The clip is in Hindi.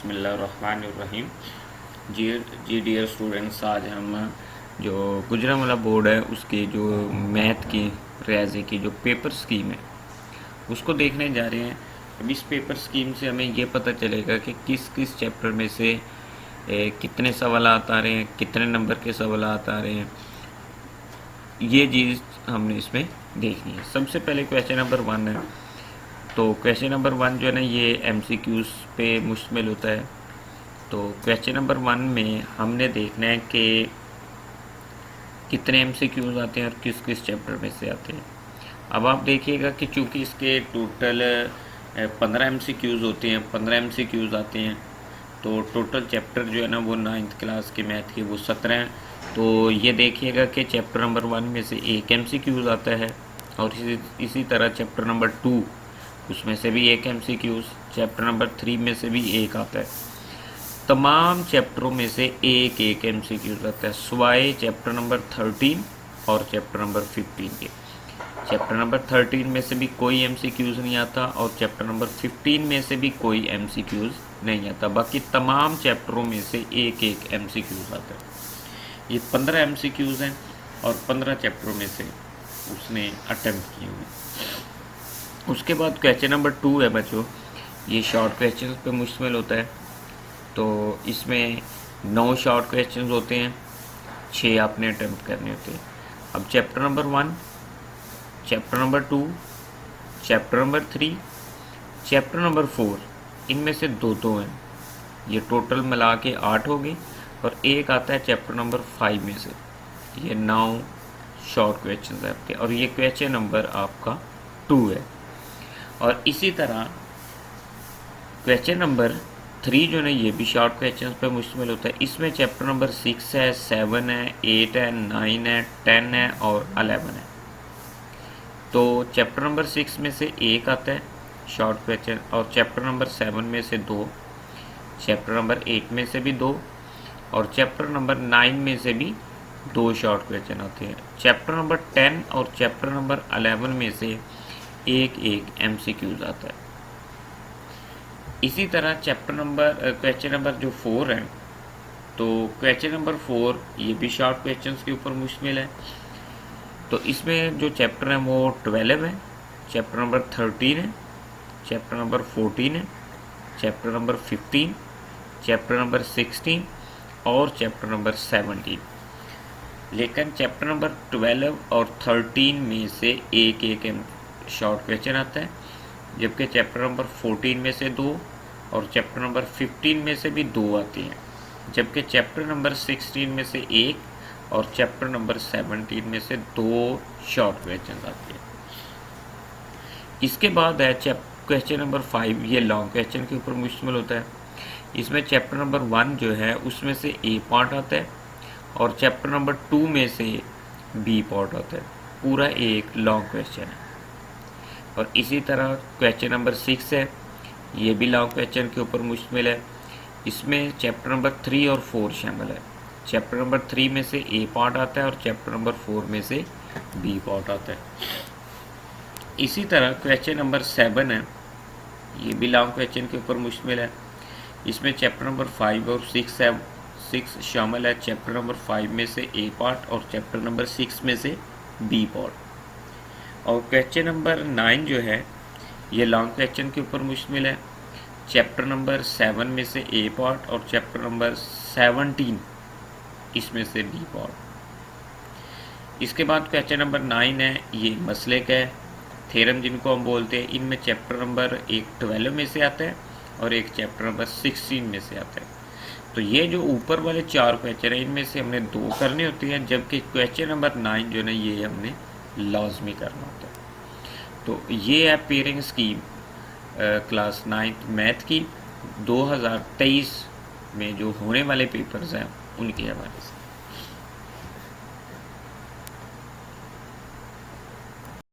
बिस्मिल्लाहिर्रहमानिर्रहीम। जी डियर स्टूडेंट्स, आज हम जो गुजरांवाला बोर्ड है उसके जो मैथ की रियाजी की जो पेपर स्कीम है उसको देखने जा रहे हैं। अब इस पेपर स्कीम से हमें ये पता चलेगा कि किस किस चैप्टर में से कितने सवाल आ रहे हैं, कितने नंबर के सवाल आ रहे हैं, ये चीज़ हमने इसमें देखनी है। सबसे पहले क्वेश्चन नंबर 1 है। तो क्वेश्चन नंबर 1 जो है ना, ये MCQs पे मुश्तमिल होता है। तो क्वेश्चन नंबर 1 में हमने देखना है कि कितने MCQs आते हैं और किस किस चैप्टर में से आते हैं। अब आप देखिएगा कि चूँकि इसके टोटल 15 MCQs होते हैं, 15 MCQs आते हैं, तो टोटल चैप्टर जो है ना वो 9th क्लास के मैथ के वो 17 हैं। तो ये देखिएगा कि चैप्टर नंबर 1 में से एक MCQs आता है और इसी तरह चैप्टर नंबर 2 उसमें से भी एक MCQs, चैप्टर नंबर 3 में से भी एक आता है। तमाम चैप्टरों में से एक एक MCQs आता है, स्वाय चैप्टर नंबर 13 और चैप्टर नंबर 15 के। चैप्टर नंबर 13 में से भी कोई MCQs नहीं आता और चैप्टर नंबर 15 में से भी कोई MCQs नहीं आता। बाकी तमाम चैप्टरों में से एक एक MCQs आता है। ये 15 MCQs हैं और 15 चैप्टरों में से उसने अटेम्प्ट किए हुए। उसके बाद क्वेश्चन नंबर 2 है बच्चों, ये शॉर्ट क्वेश्चन पे मुश्तमिल होता है। तो इसमें 9 शॉर्ट क्वेश्चन होते हैं, 6 आपने अटेम्प्ट करने होते हैं। अब chapter number 1, chapter number 2, chapter number 3, chapter number 4, इनमें से दो हैं। ये टोटल मिला के 8 हो गए और एक आता है चैप्टर नंबर 5 में से। ये 9 शॉर्ट क्वेश्चन है आपके और ये क्वेश्चन नंबर आपका 2 है। और इसी तरह क्वेश्चन नंबर 3 जो है ये भी शॉर्ट क्वेश्चन पे मुश्तमिल होता है। इसमें चैप्टर नंबर 6 है, 7 है, 8 है, 9 है, 10 है और 11 है। तो चैप्टर नंबर 6 में से एक आता है शॉर्ट क्वेश्चन और चैप्टर नंबर 7 में से 2, चैप्टर नंबर 8 में से भी 2 और चैप्टर नंबर 9 में से भी 2 शॉर्ट क्वेश्चन आते हैं। चैप्टर नंबर 10 और चैप्टर नंबर 11 में से एक एक MCQs आता है। इसी तरह क्वेश्चन नंबर जो 4 है, तो क्वेश्चन नंबर 4 ये भी शॉर्ट क्वेश्चंस के ऊपर मुश्तमिल है। तो इसमें जो चैप्टर है वो 12 है, चैप्टर नंबर 13 है, चैप्टर नंबर 14 है, चैप्टर नंबर 15, चैप्टर नंबर 16 और चैप्टर नंबर 17। लेकिन चैप्टर नंबर 12 और 13 में से एक एक शॉर्ट क्वेश्चन आता है, जबकि चैप्टर नंबर 14 में से 2 और चैप्टर नंबर 15 में से भी 2 आते हैं, जबकि चैप्टर नंबर 16 में से एक और चैप्टर नंबर 17 में से 2 शॉर्ट क्वेश्चन आते हैं। इसके बाद है क्वेश्चन नंबर 5, ये लॉन्ग क्वेश्चन के ऊपर मुश्तमिल होता है। इसमें चैप्टर नंबर 1 जो है उसमें से A पार्ट आता है और चैप्टर नंबर 2 में से B पार्ट आता है। पूरा एक लॉन्ग क्वेश्चन है। और इसी तरह क्वेश्चन नंबर 6 है, ये भी लॉन्ग क्वेश्चन के ऊपर मुश्तमिल है। इसमें चैप्टर नंबर 3 और 4 शामिल है। चैप्टर नंबर 3 में से A पार्ट आता है और चैप्टर नंबर 4 में से B पार्ट आता है। इसी तरह क्वेश्चन नंबर 7 है, ये भी लॉन्ग क्वेश्चन के ऊपर मुश्तमिल है। इसमें चैप्टर नंबर 5 और 6 शामिल है। चैप्टर नंबर 5 में से A पार्ट और चैप्टर नंबर 6 में से B पार्ट। और क्वेश्चन नंबर 9 जो है ये लॉन्ग क्वेश्चन के ऊपर मुश्तमिल है। चैप्टर नंबर 7 में से A पार्ट और चैप्टर नंबर 17 इसमें से B पार्ट। इसके बाद क्वेश्चन नंबर 9 है, ये मसलिक है, थ्योरम जिनको हम बोलते हैं। इनमें चैप्टर नंबर एक 12 में से आता है और एक चैप्टर नंबर 16 में से आता है। तो ये जो ऊपर वाले 4 क्वेश्चन है इनमें से हमने 2 करने होते हैं, जबकि क्वेश्चन नंबर 9 जो है ये हमने लाजमी करना होता है। तो ये है pairing scheme class 9th math की 2023 में जो होने वाले पेपर्स हैं उनके हवाले से।